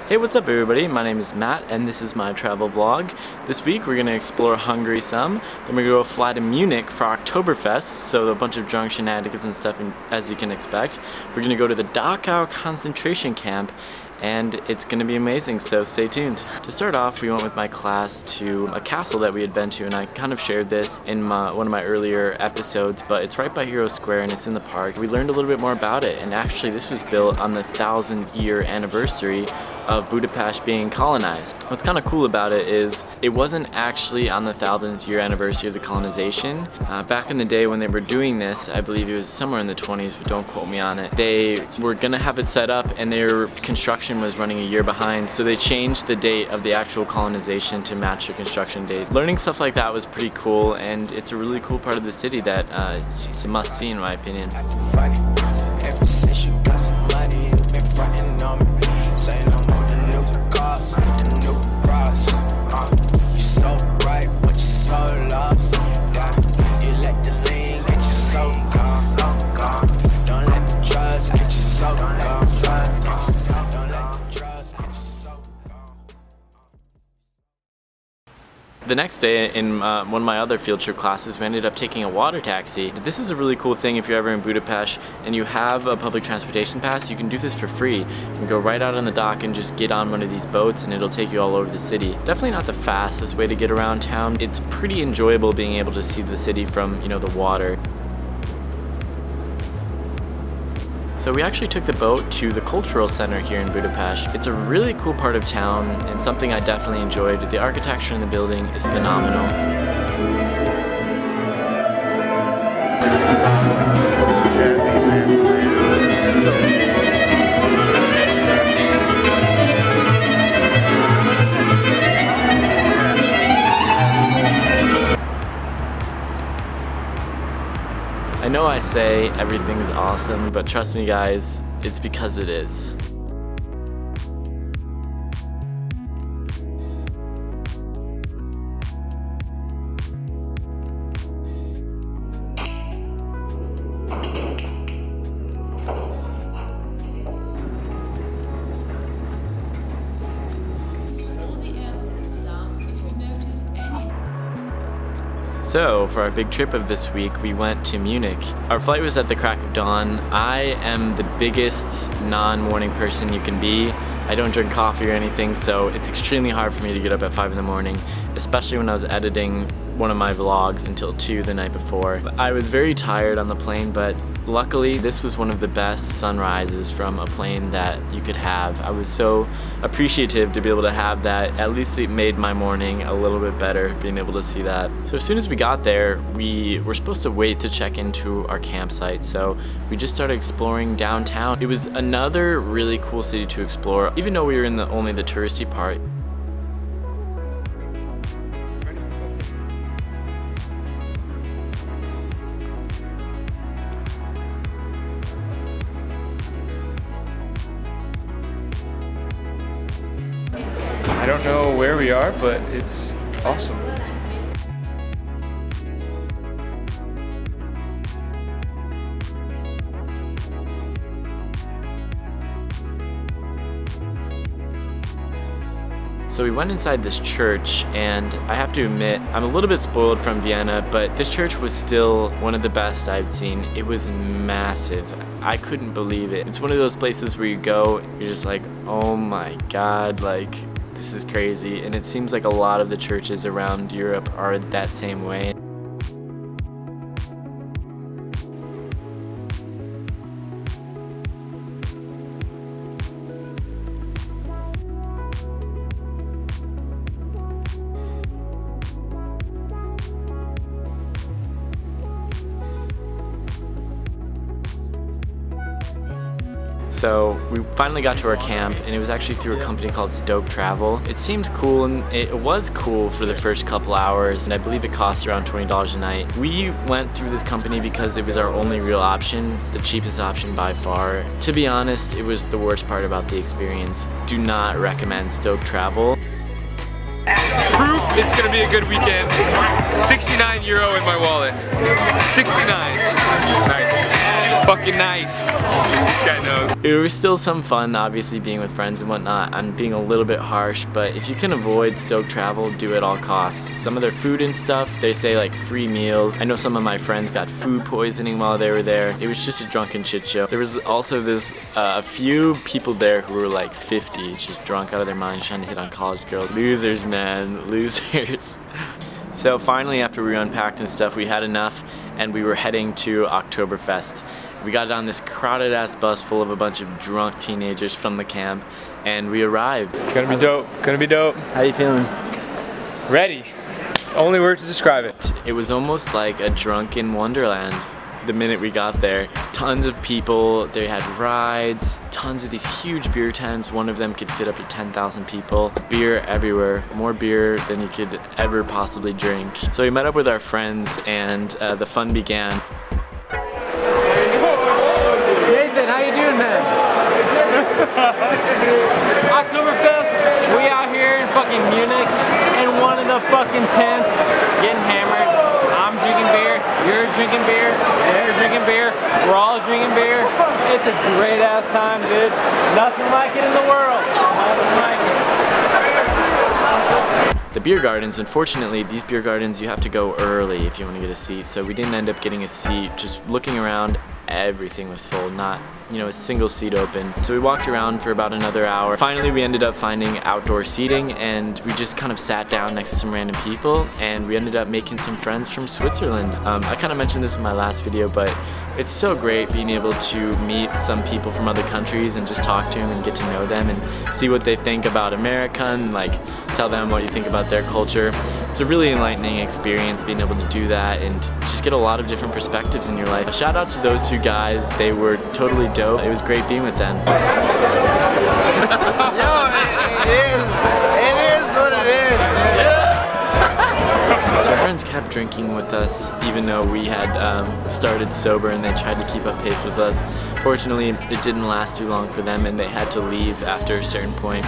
Hey, what's up everybody? My name is Matt and this is my travel vlog. This week we're going to explore Hungary some, then we're going to go fly to Munich for Oktoberfest, so a bunch of drunk shenanigans and stuff as you can expect. We're going to go to the Dachau concentration camp and it's going to be amazing, so stay tuned. To start off, we went with my class to a castle that we had been to, and I kind of shared this in one of my earlier episodes, but it's right by Hero Square and it's in the park. We learned a little bit more about it, and actually this was built on the 1,000-year anniversary of Budapest being colonized. What's kind of cool about it is it wasn't actually on the 1,000th year anniversary of the colonization. Back in the day when they were doing this, I believe it was somewhere in the 20s, but don't quote me on it, they were gonna have it set up and their construction was running a year behind, so they changed the date of the actual colonization to match the construction date. Learning stuff like that was pretty cool, and it's a really cool part of the city that it's a must-see in my opinion. The next day in one of my other field trip classes, we ended up taking a water taxi. This is a really cool thing if you're ever in Budapest and you have a public transportation pass. You can do this for free. You can go right out on the dock and just get on one of these boats and it'll take you all over the city. Definitely not the fastest way to get around town. It's pretty enjoyable being able to see the city from, you know, the water. So we actually took the boat to the cultural center here in Budapest. It's a really cool part of town and something I definitely enjoyed. The architecture in the building is phenomenal. I know I say everything's awesome, but trust me guys, it's because it is. So, for our big trip of this week, we went to Munich. Our flight was at the crack of dawn. I am the biggest non-morning person you can be. I don't drink coffee or anything, so it's extremely hard for me to get up at 5 in the morning, especially when I was editing one of my vlogs until 2 the night before. I was very tired on the plane, but luckily this was one of the best sunrises from a plane that you could have. I was so appreciative to be able to have that. At least it made my morning a little bit better, being able to see that. So as soon as we got there, we were supposed to wait to check into our campsite, so we just started exploring downtown. It was another really cool city to explore, even though we were in only the touristy part. I don't know where we are, but it's awesome. So we went inside this church, and I have to admit, I'm a little bit spoiled from Vienna, but this church was still one of the best I've seen. It was massive. I couldn't believe it. It's one of those places where you go, you're just like, oh my God, like, this is crazy. And it seems like a lot of the churches around Europe are that same way. So we finally got to our camp, and it was actually through a company called Stoke Travel. It seemed cool, and it was cool for the first couple hours, and I believe it cost around $20 a night. We went through this company because it was our only real option, the cheapest option by far. To be honest, it was the worst part about the experience. Do not recommend Stoke Travel. Proof it's gonna be a good weekend. 69 euro in my wallet. 69. Nice. fucking nice. This guy knows. It was still some fun, obviously, being with friends and whatnot. I'm being a little bit harsh, but if you can avoid Stoke Travel, do it at all costs. Some of their food and stuff, they say like 3 meals. I know some of my friends got food poisoning while they were there. It was just a drunken shit show. There was also a few people there who were like 50, just drunk out of their minds, trying to hit on college girls. Losers, man, losers. So finally, after we unpacked and stuff, we had enough, and we were heading to Oktoberfest. We got on this crowded ass bus full of a bunch of drunk teenagers from the camp, and we arrived. Gonna be dope, gonna be dope. How you feeling? Ready. Only word to describe it. It was almost like a drunken wonderland the minute we got there. Tons of people, they had rides, tons of these huge beer tents. One of them could fit up to 10,000 people. Beer everywhere, more beer than you could ever possibly drink. So we met up with our friends, and the fun began. Nathan, how you doing, man? Oktoberfest, we out here in fucking Munich, in one of the fucking tents, getting hammered. I'm drinking beer, you're drinking beer, they're drinking beer, we're all drinking beer. It's a great ass time, dude. Nothing like it in the world. Nothing like it. The beer gardens, unfortunately, these beer gardens, you have to go early if you want to get a seat. So we didn't end up getting a seat. Just looking around, everything was full, not, you know, a single seat open. So we walked around for about another hour. Finally, we ended up finding outdoor seating, and we just kind of sat down next to some random people, and we ended up making some friends from Switzerland. I kind of mentioned this in my last video, but it's so great being able to meet some people from other countries and just talk to them and get to know them and see what they think about America and like tell them what you think about their culture. It's a really enlightening experience being able to do that and just get a lot of different perspectives in your life. A shout out to those two guys, they were totally dope. It was great being with them. Yo, it is what it is, dude. So our friends kept drinking with us even though we had started sober, and they tried to keep up pace with us. Fortunately, it didn't last too long for them, and they had to leave after a certain point.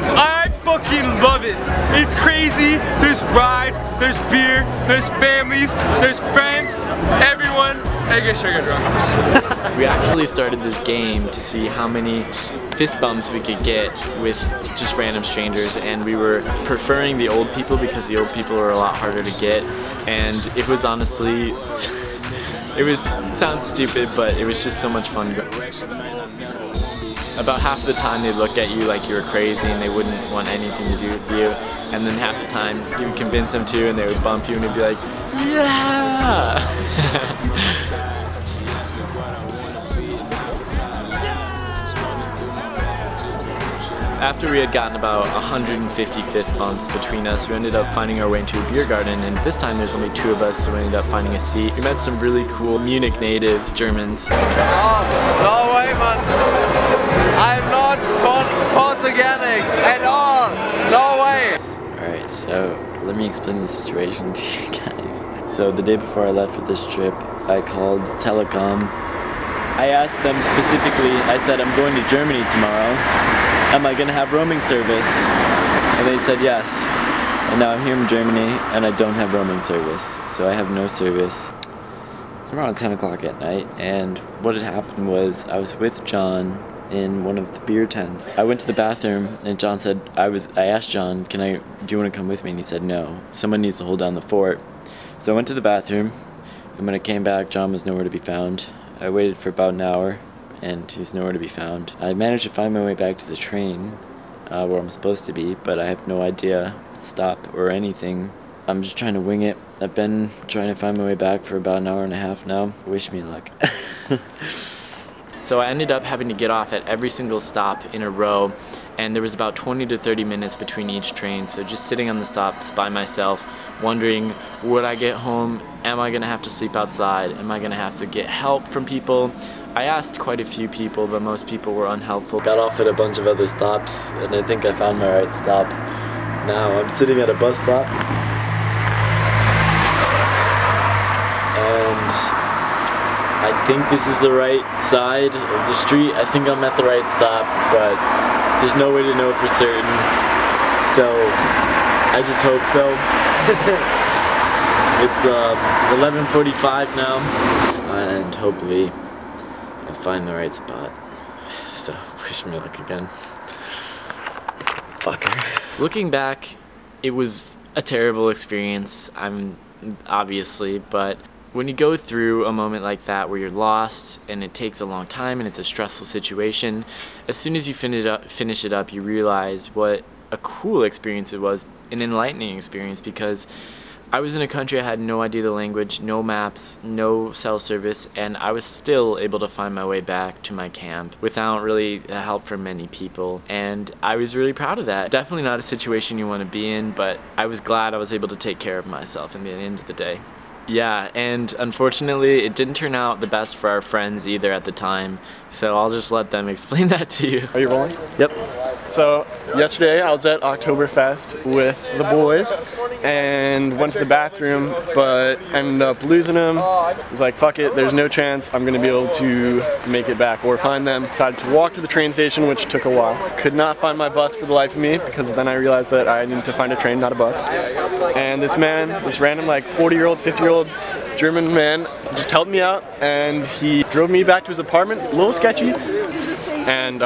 I fucking love it. It's crazy. There's rides, there's beer, there's families, there's friends, everyone. I guess I got drunk. We actually started this game to see how many fist bumps we could get with just random strangers, and we were preferring the old people because the old people are a lot harder to get, and it was honestly, sounds stupid, but it was just so much fun. About half the time they'd look at you like you were crazy and they wouldn't want anything to do with you, and then half the time you would convince them to and they would bump you and you'd be like, yeah! After we had gotten about 150 fist bumps between us, we ended up finding our way into a beer garden, and this time there's only 2 of us, so we ended up finding a seat. We met some really cool Munich natives, Germans. Oh, no way, man. I'm not photogenic at all. No way. Alright, so let me explain the situation to you guys. So the day before I left for this trip, I called Telecom. I asked them specifically, I said, I'm going to Germany tomorrow. Am I gonna have roaming service? And they said yes. And now I'm here in Germany and I don't have roaming service. So I have no service. Around 10 o'clock at night, and what had happened was I was with John in one of the beer tents. I went to the bathroom and John said, I asked John, do you want to come with me? And he said no. Someone needs to hold down the fort. So I went to the bathroom, and when I came back, John was nowhere to be found. I waited for about an hour, and he's nowhere to be found. I managed to find my way back to the train, where I'm supposed to be, but I have no idea stop or anything. I'm just trying to wing it. I've been trying to find my way back for about an hour and a half now. Wish me luck. So I ended up having to get off at every single stop in a row, and there was about 20 to 30 minutes between each train, so just sitting on the stops by myself, wondering, would I get home? Am I gonna have to sleep outside? Am I gonna have to get help from people? I asked quite a few people, but most people were unhelpful. Got off at a bunch of other stops, and I think I found my right stop. Now I'm sitting at a bus stop, and I think this is the right side of the street. I think I'm at the right stop, but there's no way to know for certain. So I just hope so. It's 11:45 now, and hopefully I'll find the right spot. So wish me luck again. Fucker. Looking back, it was a terrible experience. Obviously, but when you go through a moment like that where you're lost and it takes a long time and it's a stressful situation, as soon as you finish it up, you realize what a cool experience it was, an enlightening experience, because I was in a country I had no idea the language, no maps, no cell service, and I was still able to find my way back to my camp without really help from many people, and I was really proud of that. Definitely not a situation you want to be in, but I was glad I was able to take care of myself in the end of the day. Yeah, and unfortunately it didn't turn out the best for our friends either at the time, so I'll just let them explain that to you. Are you rolling? Yep. So yesterday I was at Oktoberfest with the boys and went to the bathroom, but ended up losing them. I was like, fuck it, there's no chance I'm gonna be able to make it back or find them. Decided to walk to the train station, which took a while. Could not find my bus for the life of me, because then I realized that I needed to find a train, not a bus. And this man, this random like 40-year-old, 50-year-old German man, just helped me out, and he drove me back to his apartment, a little sketchy, and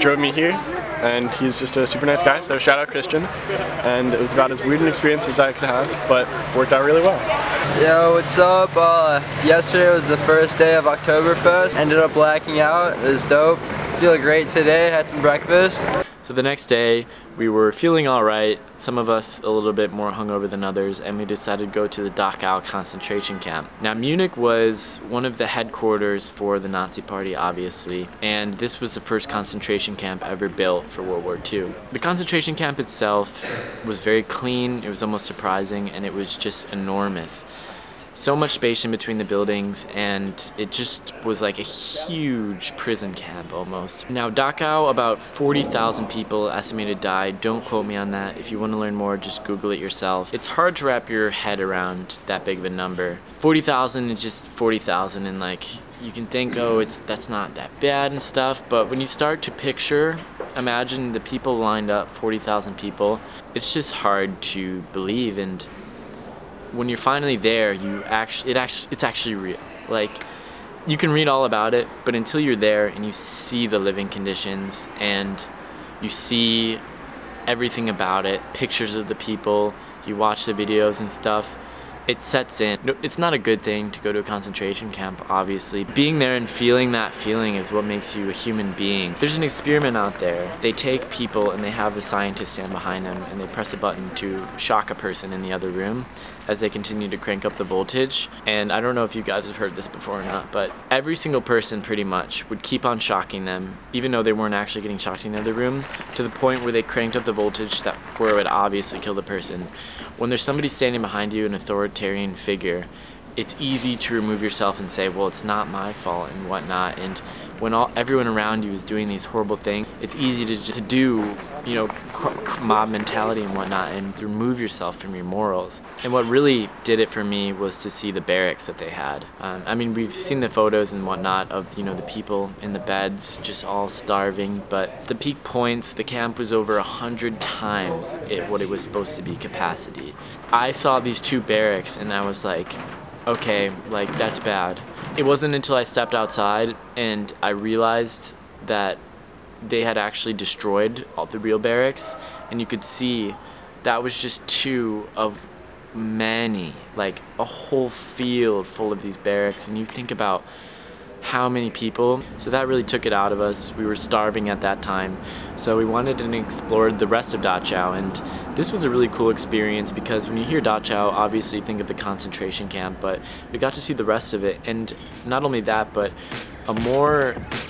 drove me here. And he's just a super nice guy, so shout out Christian. And it was about as weird an experience as I could have, but worked out really well. Yo, what's up? Yesterday was the first day of Oktoberfest. Ended up blacking out. It was dope. Feel great today. Had some breakfast. So the next day, we were feeling alright, some of us a little bit more hungover than others, and we decided to go to the Dachau concentration camp. Now Munich was one of the headquarters for the Nazi Party, obviously, and this was the first concentration camp ever built for World War II. The concentration camp itself was very clean, it was almost surprising, and it was just enormous. So much space in between the buildings, and it just was like a huge prison camp almost. Now Dachau, about 40,000 people estimated died. Don't quote me on that. If you want to learn more, just Google it yourself. It's hard to wrap your head around that big of a number. 40,000 is just 40,000, and like you can think, oh, that's not that bad and stuff, but when you start to imagine the people lined up, 40,000 people, it's just hard to believe. And when you're finally there, it's actually real. Like, you can read all about it, but until you're there and you see the living conditions and you see everything about it, pictures of the people, you watch the videos and stuff, it sets in. It's not a good thing to go to a concentration camp, obviously. Being there and feeling that feeling is what makes you a human being. There's an experiment out there. They take people and they have the scientists stand behind them and they press a button to shock a person in the other room as they continue to crank up the voltage. And I don't know if you guys have heard this before or not, but every single person pretty much would keep on shocking them, even though they weren't actually getting shocked in the other room, to the point where they cranked up the voltage where it would obviously kill the person. When there's somebody standing behind you, an authoritarian figure, it's easy to remove yourself and say, well, it's not my fault and whatnot. And when everyone around you is doing these horrible things, it's easy to do, you know, mob mentality and whatnot, and to remove yourself from your morals. And what really did it for me was to see the barracks that they had. I mean, we've seen the photos and whatnot of, you know, the people in the beds just all starving, but the peak points, the camp was over 100 times what it was supposed to be capacity. I saw these two barracks and I was like, okay, like, that's bad. It wasn't until I stepped outside and I realized that they had actually destroyed all the real barracks, and you could see that was just two of many, like a whole field full of these barracks. And you think about how many people, so that really took it out of us. We were starving at that time, so we wanted to explore the rest of Dachau, and this was a really cool experience because when you hear Dachau, obviously you think of the concentration camp, but we got to see the rest of it, and not only that, but a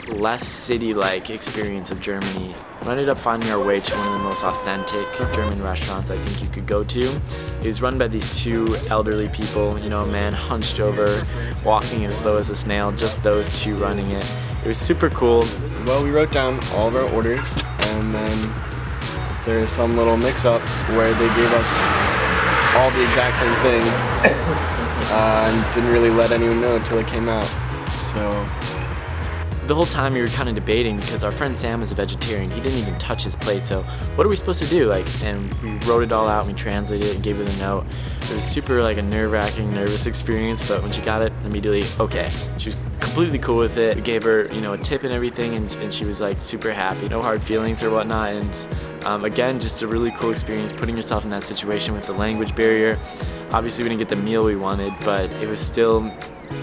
less city-like experience of Germany. We ended up finding our way to one of the most authentic German restaurants I think you could go to. It was run by these two elderly people, you know, a man hunched over, walking as slow as a snail, just those two running it. It was super cool. Well, we wrote down all of our orders, and then there's some little mix-up where they gave us all the exact same thing and didn't really let anyone know until it came out. So the whole time we were kind of debating because our friend Sam was a vegetarian. He didn't even touch his plate, so what are we supposed to do? Like, and we wrote it all out, and we translated it and gave her the note. It was super like a nerve-wracking, nervous experience, but when she got it, immediately, okay. She was completely cool with it. We gave her, you know, a tip and everything, and she was like super happy. No hard feelings or whatnot, and again, just a really cool experience putting yourself in that situation with the language barrier. Obviously we didn't get the meal we wanted, but it was still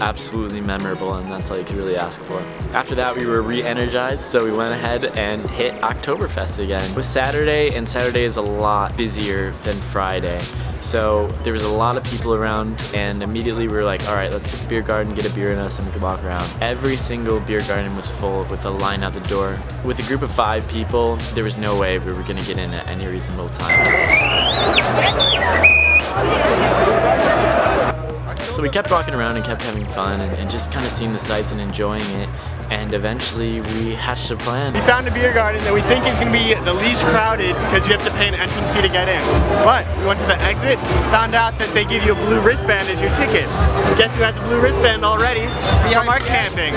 absolutely memorable, and that's all you could really ask for. After that we were re-energized, so we went ahead and hit Oktoberfest again. It was Saturday, and Saturday is a lot busier than Friday. So there was a lot of people around, and immediately we were like, all right, let's hit the beer garden, get a beer in us, and we could walk around. Every single beer garden was full with a line out the door. With a group of 5 people, there was no way we were gonna get in at any reasonable time. So we kept walking around and kept having fun and just kind of seeing the sights and enjoying it, and eventually we hatched a plan. We found a beer garden that we think is going to be the least crowded because you have to pay an entrance fee to get in. But we went to the exit, found out that they give you a blue wristband as your ticket. Guess who has a blue wristband already? From our camping.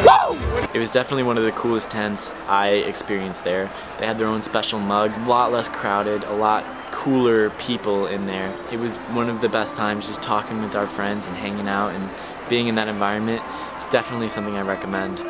Woo! It was definitely one of the coolest tents I experienced there. They had their own special mugs, a lot less crowded, a lot cooler people in there. It was one of the best times just talking with our friends and hanging out, and being in that environment is definitely something I recommend.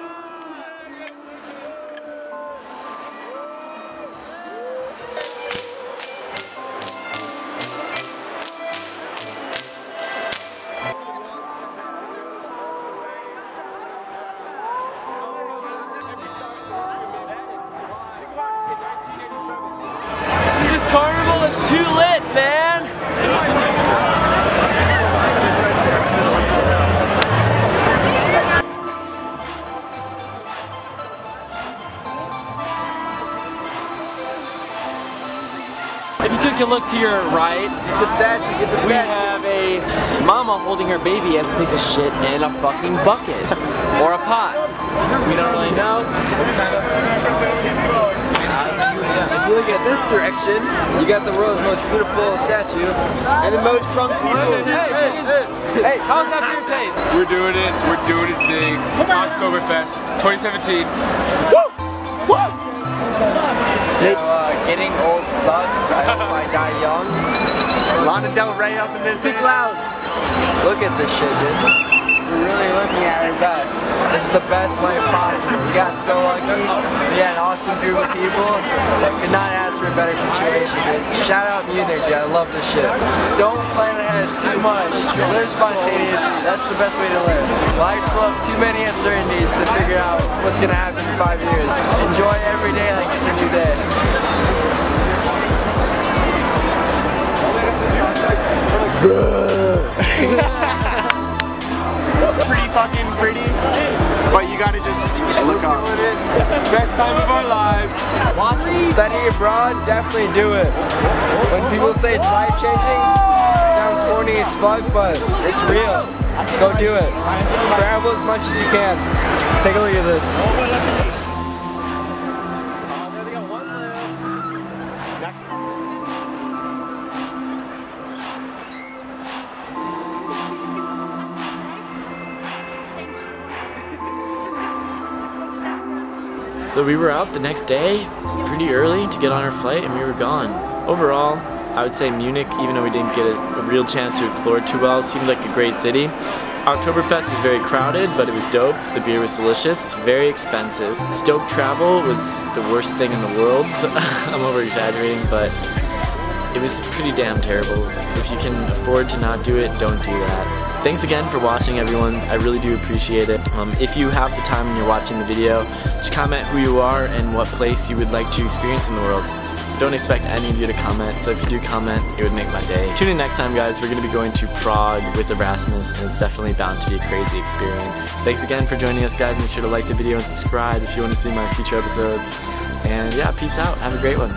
This carnival is too lit, man! If you took a look to your right, we have a mama holding her baby as it takes a shit in a fucking bucket. Or a pot. We don't really know. It's kind of... You look at this direction, you got the world's most beautiful statue and the most drunk people. Hey, how's that beer taste? We're doing it big. Oktoberfest 2017. Woo! Woo! Getting old sucks. I hope I die young. Lana Del Rey up in this Speak loud. Look at this shit, dude. We're really looking at our best. This is the best life possible. We got so lucky. We had an awesome group of people. Could not ask for a better situation, dude. Shout out Munich, dude. I love this shit. Don't plan ahead too much. Live spontaneously. That's the best way to live. Life's full of too many uncertainties to figure out what's gonna happen in 5 years. Enjoy every day like it's a new day. Pretty fucking pretty, but you gotta just look up. Best time of our lives. Studying abroad, definitely do it. When people say it's life-changing, it sounds corny as fuck, but it's real. Go do it. Travel as much as you can. Take a look at this. So we were out the next day pretty early to get on our flight, and we were gone. Overall, I would say Munich, even though we didn't get a real chance to explore it too well, it seemed like a great city. Oktoberfest was very crowded, but it was dope. The beer was delicious. It's very expensive. Stoke Travel was the worst thing in the world. I'm over exaggerating, but it was pretty damn terrible. If you can afford to not do it, don't do that. Thanks again for watching, everyone. I really do appreciate it. If you have the time and you're watching the video, just comment who you are and what place you would like to experience in the world. Don't expect any of you to comment, so if you do comment, it would make my day. Tune in next time, guys. We're going to be going to Prague with Erasmus, and it's definitely bound to be a crazy experience. Thanks again for joining us, guys. Make sure to like the video and subscribe if you want to see my future episodes. And yeah, peace out. Have a great one.